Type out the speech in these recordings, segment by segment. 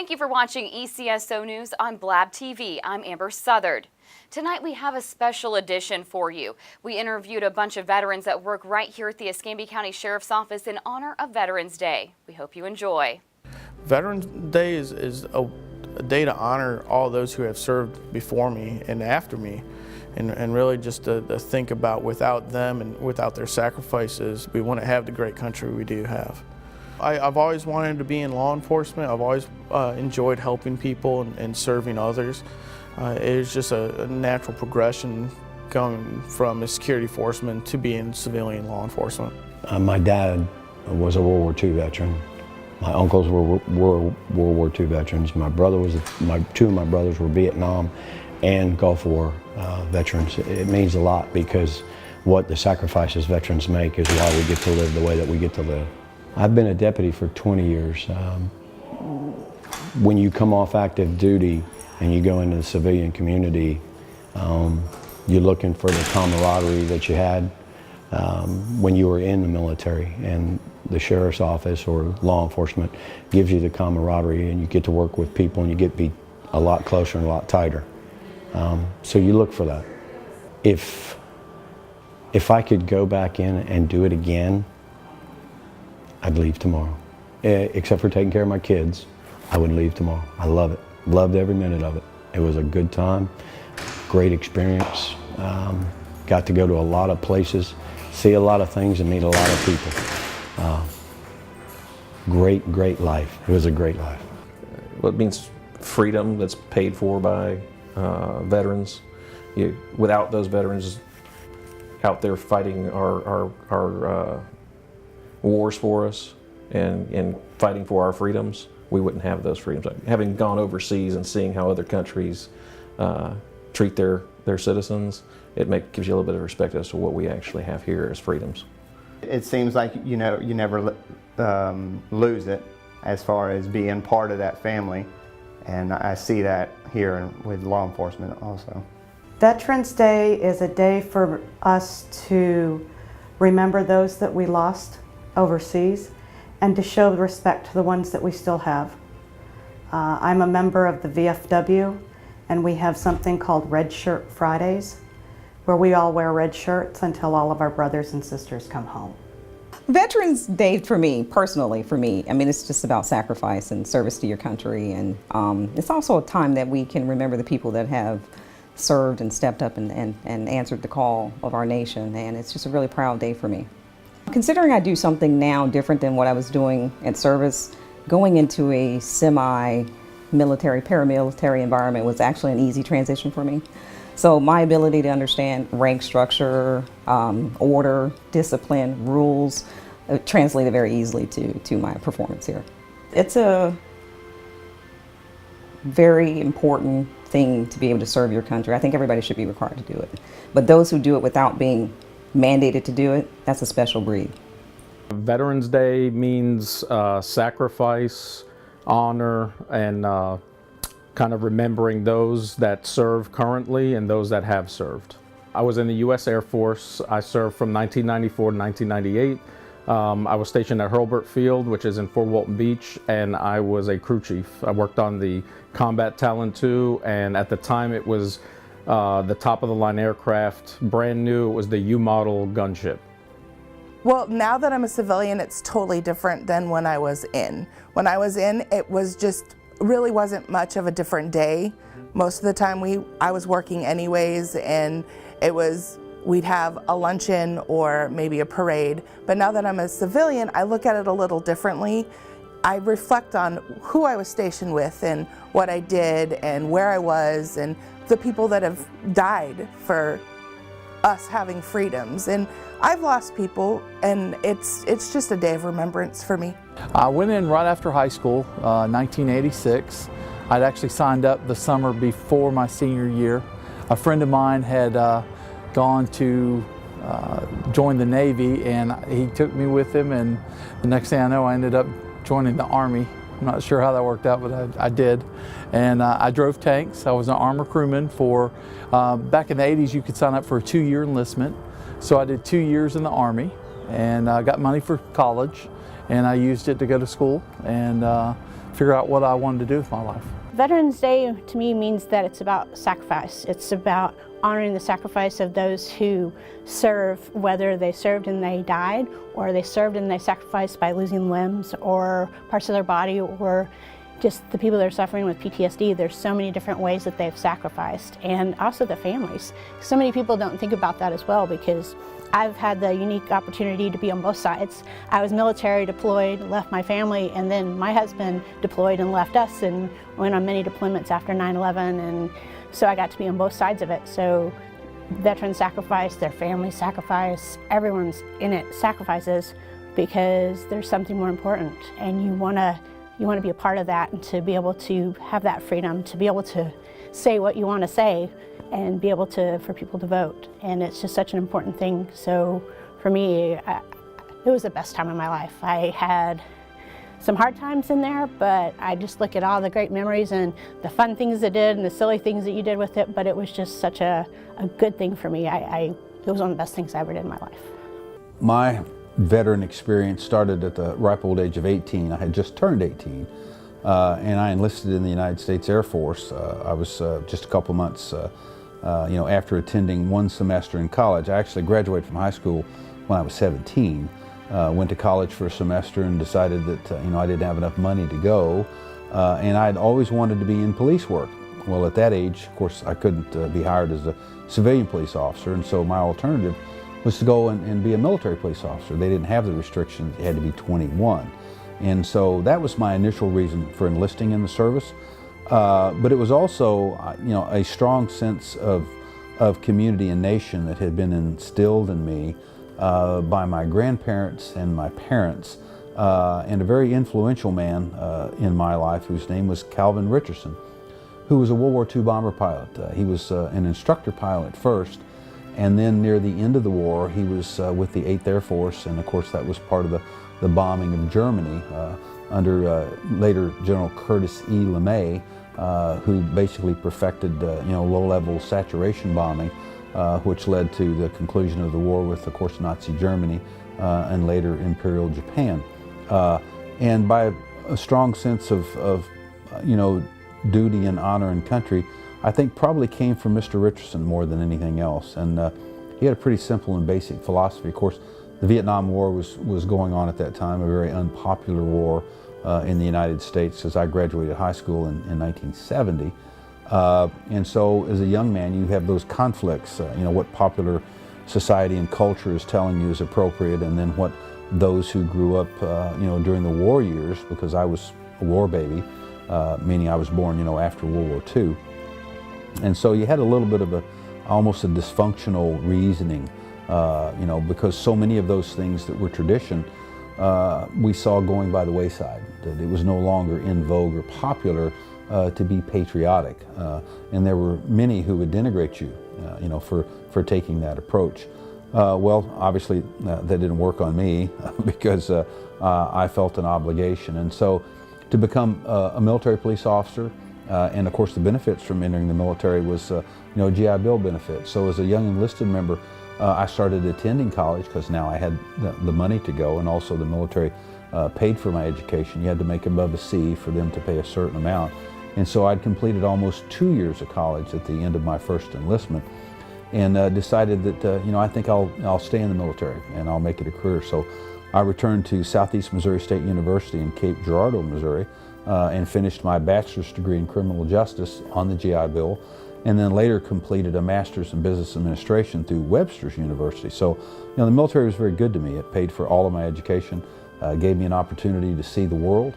Thank you for watching ECSO News on Blab TV. I'm Amber Southard. Tonight we have a special edition for you. We interviewed a bunch of veterans that work right here at the Escambia County Sheriff's Office in honor of Veterans Day. We hope you enjoy. Veterans Day is a day to honor all those who have served before me and after me, and really just to think about without them and without their sacrifices, we wouldn't have the great country we do have. I've always wanted to be in law enforcement. I've always enjoyed helping people and serving others. It is just a natural progression going from a security enforcement to being civilian law enforcement. My dad was a World War II veteran. My uncles were World War II veterans. Two of my brothers were Vietnam and Gulf War veterans. It means a lot because what the sacrifices veterans make is why we get to live the way that we get to live. I've been a deputy for 20 years. When you come off active duty and you go into the civilian community, you're looking for the camaraderie that you had when you were in the military, and the sheriff's office or law enforcement gives you the camaraderie, and you get to work with people and you get to be a lot closer and a lot tighter. So you look for that. If I could go back in and do it again, I'd leave tomorrow. Except for taking care of my kids, I would leave tomorrow. I love it. Loved every minute of it. It was a good time, great experience. Got to go to a lot of places, see a lot of things, and meet a lot of people. Great life. It was a great life. Well, it means freedom that's paid for by veterans. Without those veterans out there fighting our wars for us and fighting for our freedoms, we wouldn't have those freedoms. Having gone overseas and seeing how other countries treat their citizens, it gives you a little bit of respect as to what we actually have here as freedoms. It seems like you never lose it as far as being part of that family, and I see that here with law enforcement also. Veterans Day is a day for us to remember those that we lost overseas and to show respect to the ones that we still have. I'm a member of the VFW, and we have something called Red Shirt Fridays, where we all wear red shirts until all of our brothers and sisters come home. Veterans Day personally for me, I mean, it's just about sacrifice and service to your country, and it's also a time that we can remember the people that have served and stepped up and answered the call of our nation, and it's just a really proud day for me. Considering I do something now different than what I was doing at service, going into a semi-military, paramilitary environment was actually an easy transition for me. So my ability to understand rank structure, order, discipline, rules, translated very easily to my performance here. It's a very important thing to be able to serve your country. I think everybody should be required to do it. But those who do it without being mandated to do it, that's a special breed. Veterans Day means sacrifice, honor, and kind of remembering those that serve currently and those that have served. I was in the U.S. Air Force. I served from 1994 to 1998. I was stationed at Hurlburt Field, which is in Fort Walton Beach, and I was a crew chief. I worked on the Combat Talon II, and at the time it was the top-of-the-line aircraft, brand new. It was the U-model gunship. Well, now that I'm a civilian, it's totally different than when I was in. When I was in, it was just really wasn't much of a different day. Most of the time I was working anyways, and we'd have a luncheon or maybe a parade. But now that I'm a civilian, I look at it a little differently. I reflect on who I was stationed with and what I did and where I was and the people that have died for us having freedoms. And I've lost people, and it's just a day of remembrance for me. I went in right after high school, 1986. I'd actually signed up the summer before my senior year. A friend of mine had gone to join the Navy, and he took me with him, and the next thing I know, I ended up joining the Army. I'm not sure how that worked out, but I did. And I drove tanks. I was an armor crewman for, back in the 80s, you could sign up for a 2-year enlistment. So I did 2 years in the Army, and I got money for college, and I used it to go to school and figure out what I wanted to do with my life. Veterans Day to me means that it's about sacrifice. It's about honoring the sacrifice of those who serve, whether they served and they died, or they served and they sacrificed by losing limbs or parts of their body, or just the people that are suffering with PTSD. There's so many different ways that they've sacrificed, and also the families. So many people don't think about that as well, because I've had the unique opportunity to be on both sides. I was military deployed, left my family, and then my husband deployed and left us and went on many deployments after 9/11, and so I got to be on both sides of it. So veterans sacrifice, their families sacrifice, everyone's in it sacrifices because there's something more important, and you want to be a part of that, and to be able to have that freedom, to be able to say what you want to say and be able for people to vote. And it's just such an important thing. So for me, it was the best time of my life. I had some hard times in there, but I just look at all the great memories and the fun things that did and the silly things that you did with it, but it was just such a good thing for me. It was one of the best things I ever did in my life. My veteran experience started at the ripe old age of 18. I had just turned 18, and I enlisted in the United States Air Force. I was just a couple months after attending one semester in college. I actually graduated from high school when I was 17. Went to college for a semester and decided that I didn't have enough money to go, and I'd always wanted to be in police work. Well, at that age, of course, I couldn't be hired as a civilian police officer, and so my alternative was to go and be a military police officer. They didn't have the restriction; you had to be 21, and so that was my initial reason for enlisting in the service. But it was also, a strong sense of community and nation that had been instilled in me by my grandparents and my parents, and a very influential man in my life whose name was Calvin Richardson, who was a World War II bomber pilot. He was an instructor pilot first, and then near the end of the war he was with the 8th Air Force, and of course that was part of the bombing of Germany under later General Curtis E. LeMay, who basically perfected low-level saturation bombing, which led to the conclusion of the war with, of course, Nazi Germany and later Imperial Japan. And by a strong sense of duty and honor and country, I think probably came from Mr. Richardson more than anything else. And he had a pretty simple and basic philosophy. Of course, the Vietnam War was going on at that time, a very unpopular war in the United States, as I graduated high school in 1970. And so as a young man, you have those conflicts, what popular society and culture is telling you is appropriate, and then what those who grew up, during the war years, because I was a war baby, meaning I was born, after World War II. And so you had a little bit of almost a dysfunctional reasoning, because so many of those things that were tradition, we saw going by the wayside, that it was no longer in vogue or popular to be patriotic, and there were many who would denigrate you, for taking that approach. Well, obviously that didn't work on me because I felt an obligation, and so to become a military police officer, and of course the benefits from entering the military was, GI Bill benefits. So as a young enlisted member, I started attending college because now I had the money to go, and also the military paid for my education. You had to make above a C for them to pay a certain amount. And so I'd completed almost 2 years of college at the end of my first enlistment, and decided that, I think I'll stay in the military and I'll make it a career. So I returned to Southeast Missouri State University in Cape Girardeau, Missouri, and finished my bachelor's degree in criminal justice on the GI Bill, and then later completed a master's in business administration through Webster's University. So, the military was very good to me. It paid for all of my education, gave me an opportunity to see the world,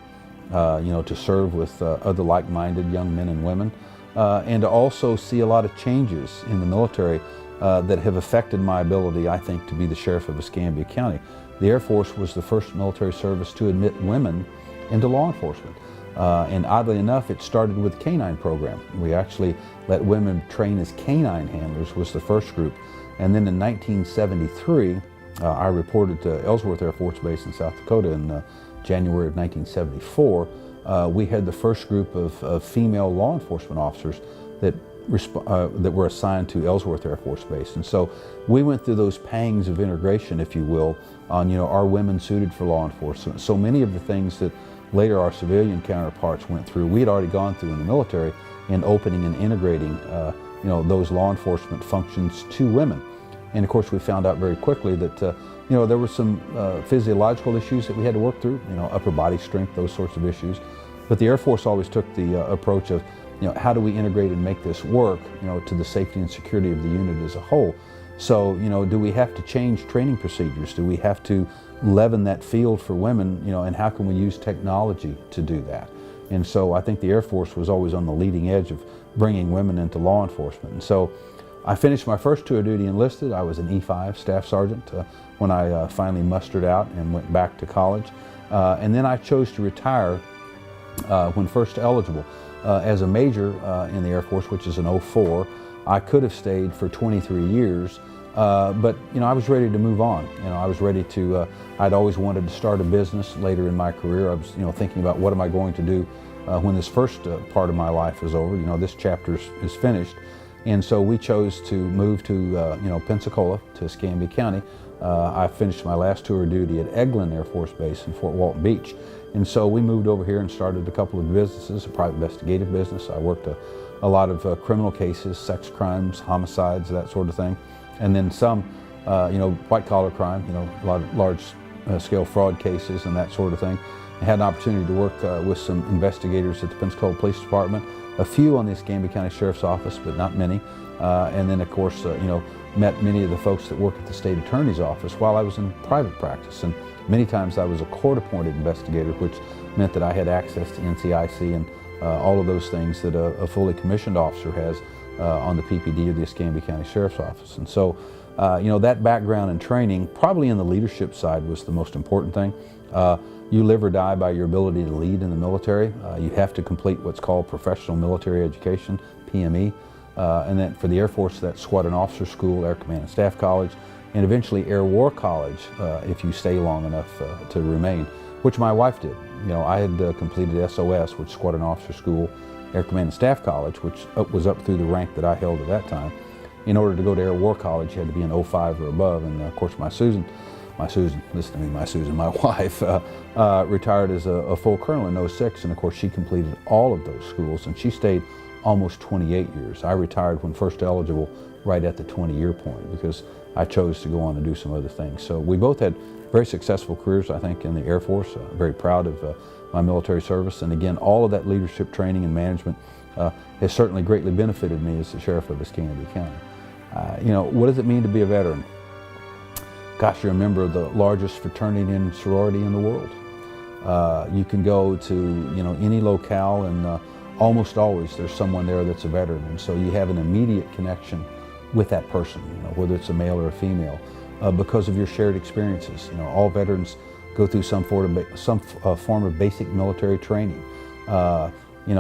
to serve with other like-minded young men and women, and to also see a lot of changes in the military that have affected my ability, I think, to be the sheriff of Escambia County. The Air Force was the first military service to admit women into law enforcement. And oddly enough, it started with the canine program. We actually let women train as canine handlers, was the first group. And then in 1973, I reported to Ellsworth Air Force Base in South Dakota in January of 1974. We had the first group of female law enforcement officers that that were assigned to Ellsworth Air Force Base. And so we went through those pangs of integration, if you will, on, are women suited for law enforcement? So many of the things that later our civilian counterparts went through, we had already gone through in the military in opening and integrating, those law enforcement functions to women. And of course, we found out very quickly that, there were some physiological issues that we had to work through, upper body strength, those sorts of issues. But the Air Force always took the approach of, how do we integrate and make this work, to the safety and security of the unit as a whole. So, do we have to change training procedures? Do we have to leaven that field for women, and how can we use technology to do that? And so I think the Air Force was always on the leading edge of bringing women into law enforcement. And so I finished my first tour of duty enlisted. I was an E5 staff sergeant when I finally mustered out and went back to college. And then I chose to retire when first eligible. As a major in the Air Force, which is an 04, I could have stayed for 23 years, but I was ready to move on. I was ready to, I'd always wanted to start a business later in my career. I was thinking about what am I going to do when this first part of my life is over. This chapter is finished. And so we chose to move to Pensacola, to Escambia County. I finished my last tour of duty at Eglin Air Force Base in Fort Walton Beach. And so we moved over here and started a couple of businesses, a private investigative business. I worked a lot of criminal cases, sex crimes, homicides, that sort of thing. And then some, white collar crime, a lot of large scale fraud cases and that sort of thing. I had an opportunity to work with some investigators at the Pensacola Police Department, a few on the Escambia County Sheriff's Office, but not many. And then of course, met many of the folks that work at the State Attorney's Office while I was in private practice. And many times I was a court-appointed investigator, which meant that I had access to NCIC and all of those things that a fully commissioned officer has on the PPD of the Escambia County Sheriff's Office. And so, that background and training, probably in the leadership side, was the most important thing. You live or die by your ability to lead in the military. You have to complete what's called professional military education, PME. And then for the Air Force, that's Squadron Officer School, Air Command and Staff College, and eventually Air War College if you stay long enough to remain, which my wife did. I had completed SOS, which is Squadron Officer School, Air Command and Staff College, which was up through the rank that I held at that time. In order to go to Air War College, you had to be an 05 or above, and of course my Susan, listen to me, my wife, retired as a full colonel in 06, and of course she completed all of those schools, and she stayed almost 28 years. I retired when first eligible right at the 20-year point because I chose to go on and do some other things. So we both had very successful careers, I think, in the Air Force. Very proud of my military service. And again, all of that leadership training and management has certainly greatly benefited me as the Sheriff of Escambia County. What does it mean to be a veteran? Gosh, you're a member of the largest fraternity and sorority in the world. You can go to any locale and almost always there's someone there that's a veteran, and so you have an immediate connection with that person, whether it's a male or a female, because of your shared experiences. All veterans go through some form of basic military training. We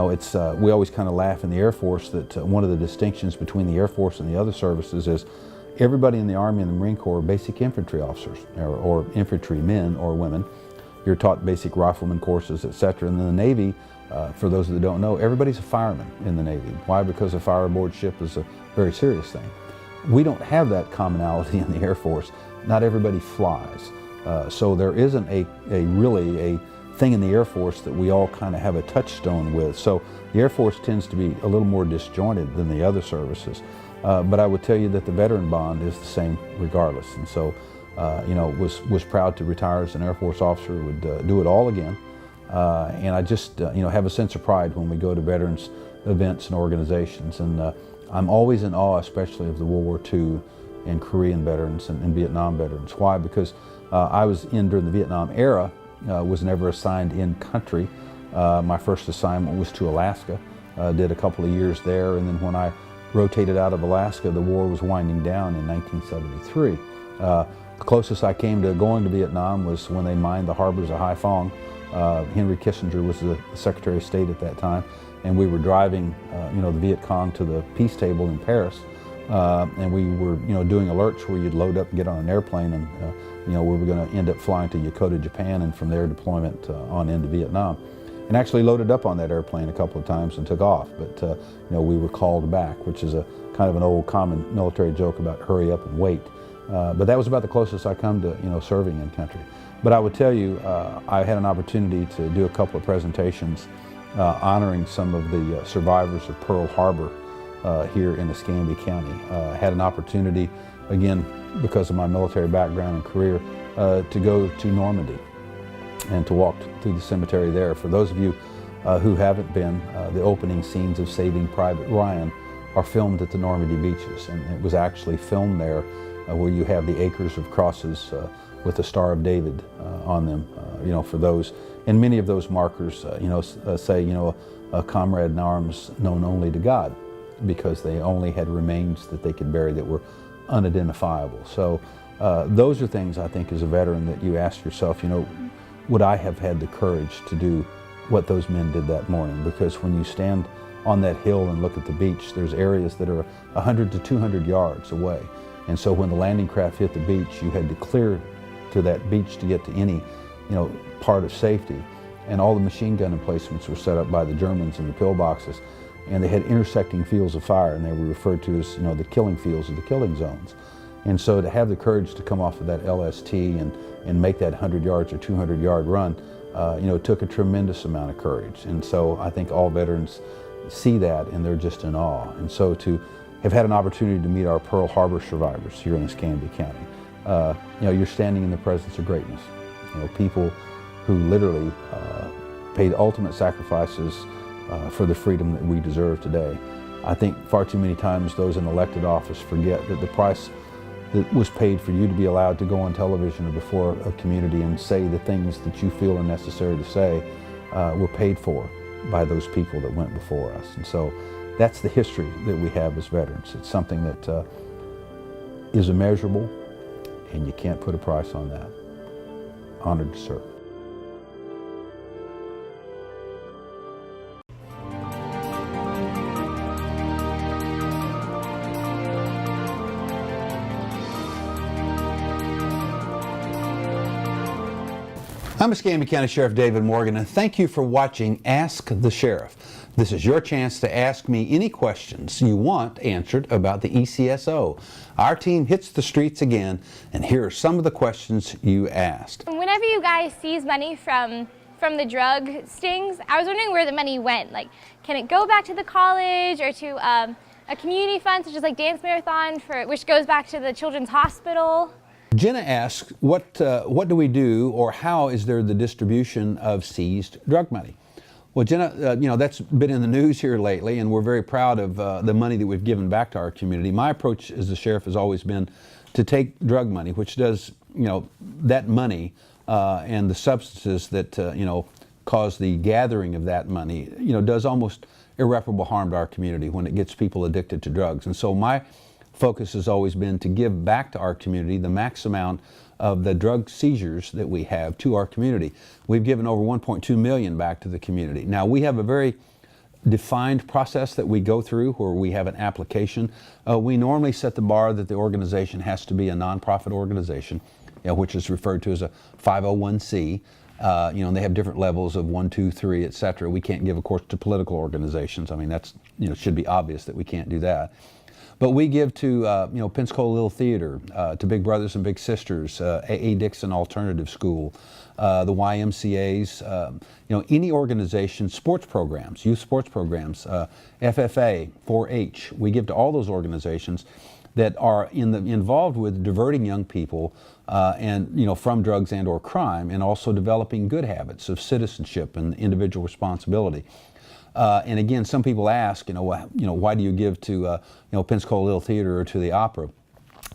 always kind of laugh in the Air Force that one of the distinctions between the Air Force and the other services is everybody in the Army and the Marine Corps are basic infantry officers or infantry men or women. You're taught basic rifleman courses, etc. And in the Navy, for those that don't know, everybody's a fireman in the Navy. Why? Because a fire aboard ship is a very serious thing. We don't have that commonality in the Air Force. Not everybody flies. So there isn't really a thing in the Air Force that we all kind of have a touchstone with. So the Air Force tends to be a little more disjointed than the other services. But I would tell you that the veteran bond is the same regardless. And so, was proud to retire as an Air Force officer, would do it all again. And I just, have a sense of pride when we go to veterans events and organizations. And I'm always in awe, especially of the World War II and Korean veterans and Vietnam veterans. Why? Because I was in during the Vietnam era, was never assigned in country. My first assignment was to Alaska, did a couple of years there, and then when I rotated out of Alaska, the war was winding down in 1973. The closest I came to going to Vietnam was when they mined the harbors of Haiphong. Henry Kissinger was the Secretary of State at that time, and we were driving, the Viet Cong to the peace table in Paris, and we were, doing alerts where you'd load up and get on an airplane, and we were going to end up flying to Yokota, Japan, and from there deployment on into Vietnam. and actually loaded up on that airplane a couple of times and took off. But we were called back, which is a kind of an old common military joke about hurry up and wait. But that was about the closest I come to serving in country. But I would tell you, I had an opportunity to do a couple of presentations honoring some of the survivors of Pearl Harbor here in Escambia County. Had an opportunity, again, because of my military background and career, to go to Normandy and to walk through the cemetery there. For those of you who haven't been, the opening scenes of Saving Private Ryan are filmed at the Normandy beaches, and it was actually filmed there where you have the acres of crosses with the Star of David on them, for those. And many of those markers, say, a comrade in arms known only to God, because they only had remains that they could bury that were unidentifiable. So those are things, I think, as a veteran, that you ask yourself, would I have had the courage to do what those men did that morning? Because when you stand on that hill and look at the beach, there's areas that are 100 to 200 yards away. And so when the landing craft hit the beach, you had to clear to that beach to get to any, part of safety. And all the machine gun emplacements were set up by the Germans in the pillboxes. And they had intersecting fields of fire, and they were referred to as, the killing fields or the killing zones. And so to have the courage to come off of that LST and make that 100 yards or 200 yard run, took a tremendous amount of courage. And so I think all veterans see that and they're just in awe. And so to have had an opportunity to meet our Pearl Harbor survivors here in Escambia County, you're standing in the presence of greatness. People who literally paid ultimate sacrifices for the freedom that we deserve today. I think far too many times those in elected office forget that the price that was paid for you to be allowed to go on television or before a community and say the things that you feel are necessary to say were paid for by those people that went before us. And so that's the history that we have as veterans. It's something that is immeasurable, and you can't put a price on that. Honored to serve. I'm Escambia County Sheriff David Morgan, and thank you for watching Ask the Sheriff. This is your chance to ask me any questions you want answered about the ECSO. Our team hits the streets again, and here are some of the questions you asked. Whenever you guys seize money from the drug stings, I was wondering where the money went. Like, can it go back to the college or to a community fund such as like Dance Marathon, which goes back to the Children's Hospital? Jenna asks, what do we do, or how is there the distribution of seized drug money? Well, Jenna, that's been in the news here lately, and we're very proud of the money that we've given back to our community. My approach as the sheriff has always been to take drug money, which does, that money and the substances that, cause the gathering of that money, does almost irreparable harm to our community when it gets people addicted to drugs. And so my focus has always been to give back to our community the max amount of the drug seizures that we have to our community. We've given over 1.2 million back to the community. Now, we have a very defined process that we go through where we have an application. We normally set the bar that the organization has to be a nonprofit organization, which is referred to as a 501c. And they have different levels of 1, 2, 3, et cetera. We can't give, of course, to political organizations. I mean, that's, should be obvious that we can't do that. But we give to, Pensacola Little Theater, to Big Brothers and Big Sisters, A.A. Dixon Alternative School, the YMCAs, any organization, sports programs, youth sports programs, FFA, 4-H. We give to all those organizations that are involved with diverting young people and from drugs and or crime, and also developing good habits of citizenship and individual responsibility. And again, some people ask, why do you give to, Pensacola Little Theater or to the opera?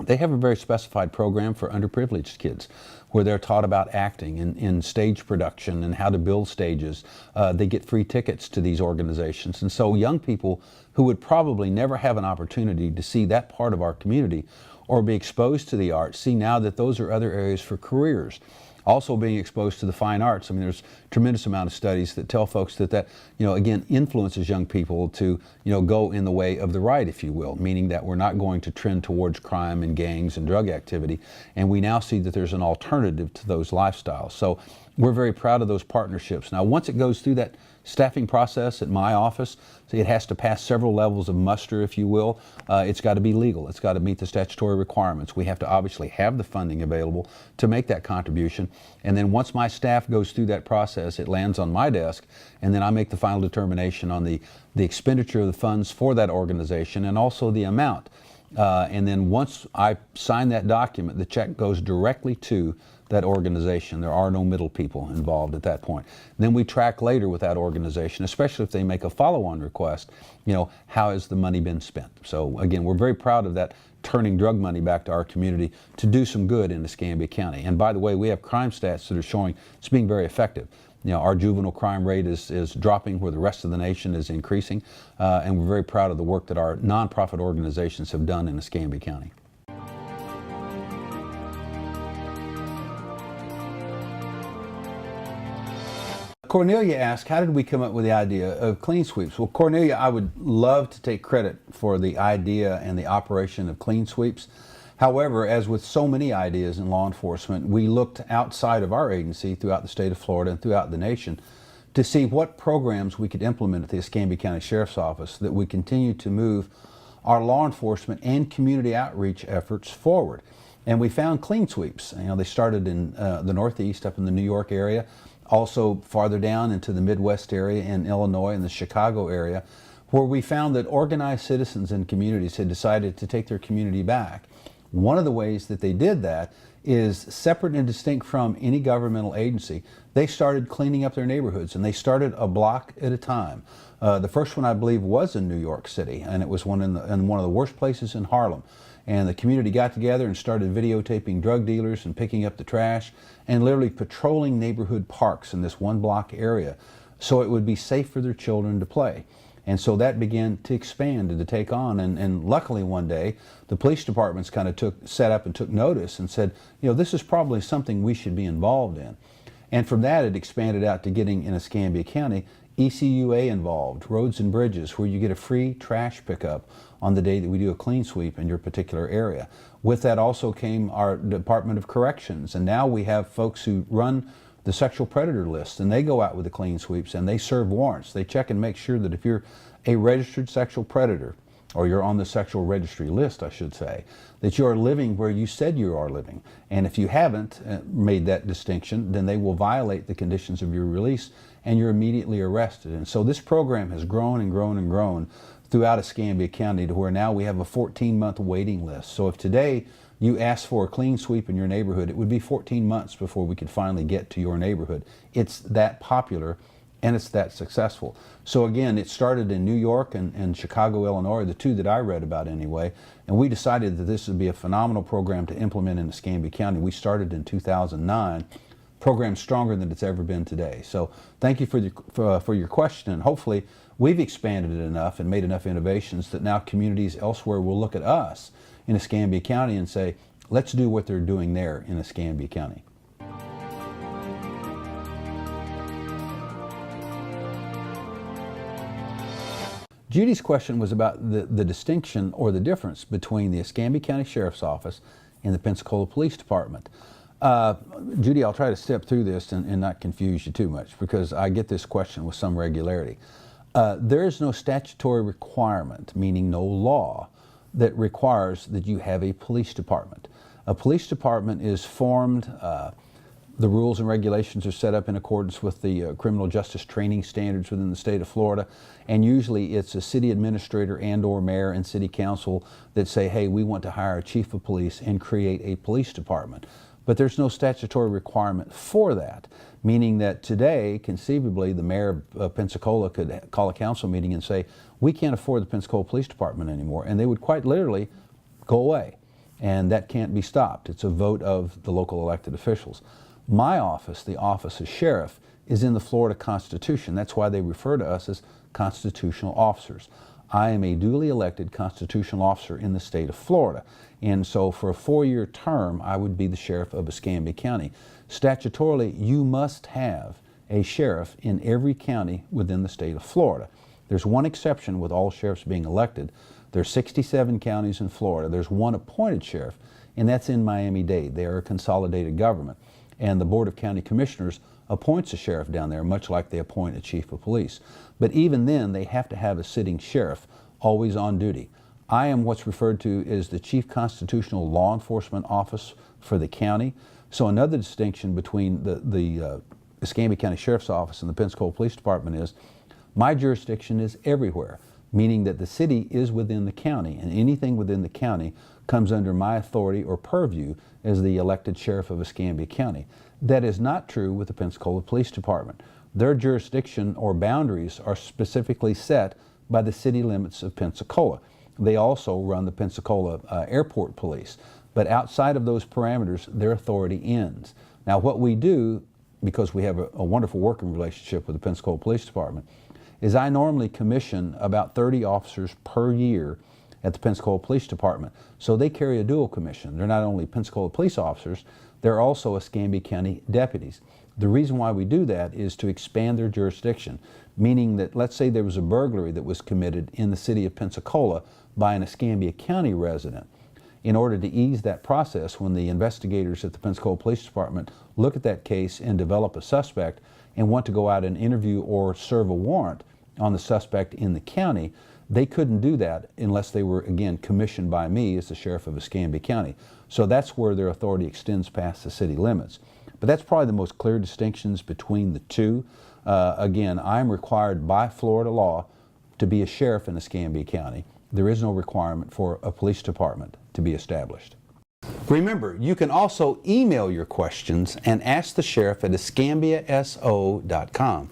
They have a very specified program for underprivileged kids where they're taught about acting in stage production and how to build stages. They get free tickets to these organizations. And so young people who would probably never have an opportunity to see that part of our community or be exposed to the arts see now that those are other areas for careers. Also being exposed to the fine arts. I mean, there's a tremendous amount of studies that tell folks that again, influences young people to, go in the way of the right, if you will, meaning that we're not going to trend towards crime and gangs and drug activity. And we now see that there's an alternative to those lifestyles. So we're very proud of those partnerships. Now, once it goes through that staffing process at my office, so it has to pass several levels of muster, if you will. It's got to be legal. It's got to meet the statutory requirements. We have to obviously have the funding available to make that contribution. And then once my staff goes through that process, it lands on my desk, and then I make the final determination on the expenditure of the funds for that organization and also the amount. And then once I sign that document, the check goes directly to that organization. There are no middle people involved at that point. Then we track later with that organization, especially if they make a follow-on request, how has the money been spent? So again, we're very proud of that, turning drug money back to our community to do some good in Escambia County. And by the way, we have crime stats that are showing it's being very effective. Our juvenile crime rate is dropping where the rest of the nation is increasing, and we're very proud of the work that our nonprofit organizations have done in Escambia County. Cornelia asked, how did we come up with the idea of clean sweeps? Well, Cornelia, I would love to take credit for the idea and the operation of clean sweeps. However, as with so many ideas in law enforcement, we looked outside of our agency throughout the state of Florida and throughout the nation to see what programs we could implement at the Escambia County Sheriff's Office that would continue to move our law enforcement and community outreach efforts forward. And we found clean sweeps. They started in the Northeast, up in the New York area, also farther down into the Midwest area in Illinois and the Chicago area, where we found that organized citizens and communities had decided to take their community back. One of the ways that they did that is separate and distinct from any governmental agency. They started cleaning up their neighborhoods, and they started a block at a time. The first one, I believe, was in New York City, and it was one in one of the worst places in Harlem. And the community got together and started videotaping drug dealers and picking up the trash and literally patrolling neighborhood parks in this one block area so it would be safe for their children to play. And so that began to expand and to take on. And luckily one day, the police departments kind of set up and took notice and said, this is probably something we should be involved in. And from that, it expanded out to getting in Escambia County ECUA involved, roads and bridges, where you get a free trash pickup on the day that we do a clean sweep in your particular area. With that also came our Department of Corrections, and now we have folks who run the sexual predator list, and they go out with the clean sweeps and they serve warrants. They check and make sure that if you're a registered sexual predator, or you're on the sexual registry list, I should say, that you are living where you said you are living. And if you haven't made that distinction, then they will violate the conditions of your release and you're immediately arrested. And so this program has grown and grown and grown throughout Escambia County to where now we have a 14-month waiting list. So if today you ask for a clean sweep in your neighborhood, it would be 14 months before we could finally get to your neighborhood. It's that popular and it's that successful. So again, it started in New York and Chicago, Illinois, the two that I read about anyway, and we decided that this would be a phenomenal program to implement in Escambia County. We started in 2009. Program stronger than it's ever been today. So thank you for your question, and hopefully we've expanded it enough and made enough innovations that now communities elsewhere will look at us in Escambia County and say, let's do what they're doing there in Escambia County. Judy's question was about the distinction or the difference between the Escambia County Sheriff's Office and the Pensacola Police Department. Judy, I'll try to step through this and not confuse you too much because I get this question with some regularity. There is no statutory requirement, meaning no law, that requires that you have a police department. A police department is formed, the rules and regulations are set up in accordance with the criminal justice training standards within the state of Florida, and usually it's a city administrator and or mayor and city council that say, hey, we want to hire a chief of police and create a police department. But there's no statutory requirement for that, meaning that today, conceivably, the mayor of Pensacola could call a council meeting and say, we can't afford the Pensacola Police Department anymore, and they would quite literally go away, and that can't be stopped. It's a vote of the local elected officials. My office, the office of sheriff, is in the Florida Constitution. That's why they refer to us as constitutional officers. I am a duly elected constitutional officer in the state of Florida. And so for a 4-year term, I would be the sheriff of Escambia County. Statutorily, you must have a sheriff in every county within the state of Florida. There's one exception with all sheriffs being elected. There's 67 counties in Florida. There's one appointed sheriff, and that's in Miami-Dade. They are a consolidated government. And the Board of County Commissioners appoints a sheriff down there, much like they appoint a chief of police. But even then, they have to have a sitting sheriff always on duty. I am what's referred to as the Chief Constitutional Law Enforcement Office for the county. So another distinction between the Escambia County Sheriff's Office and the Pensacola Police Department is my jurisdiction is everywhere, meaning that the city is within the county, and anything within the county comes under my authority or purview as the elected sheriff of Escambia County. That is not true with the Pensacola Police Department. Their jurisdiction or boundaries are specifically set by the city limits of Pensacola. They also run the Pensacola Airport Police, but outside of those parameters, their authority ends. Now what we do, because we have a wonderful working relationship with the Pensacola Police Department, is I normally commission about 30 officers per year at the Pensacola Police Department. So they carry a dual commission. They're not only Pensacola police officers, they're also Escambia County deputies. The reason why we do that is to expand their jurisdiction, meaning that let's say there was a burglary that was committed in the city of Pensacola by an Escambia County resident. In order to ease that process, when the investigators at the Pensacola Police Department look at that case and develop a suspect and want to go out and interview or serve a warrant on the suspect in the county, they couldn't do that unless they were, again, commissioned by me as the sheriff of Escambia County. So that's where their authority extends past the city limits. But that's probably the most clear distinctions between the two. Again, I'm required by Florida law to be a sheriff in Escambia County. There is no requirement for a police department to be established. Remember, you can also email your questions and ask the sheriff at escambiaso.com.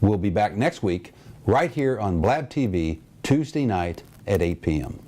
We'll be back next week right here on Blab TV Tuesday night at 8 p.m.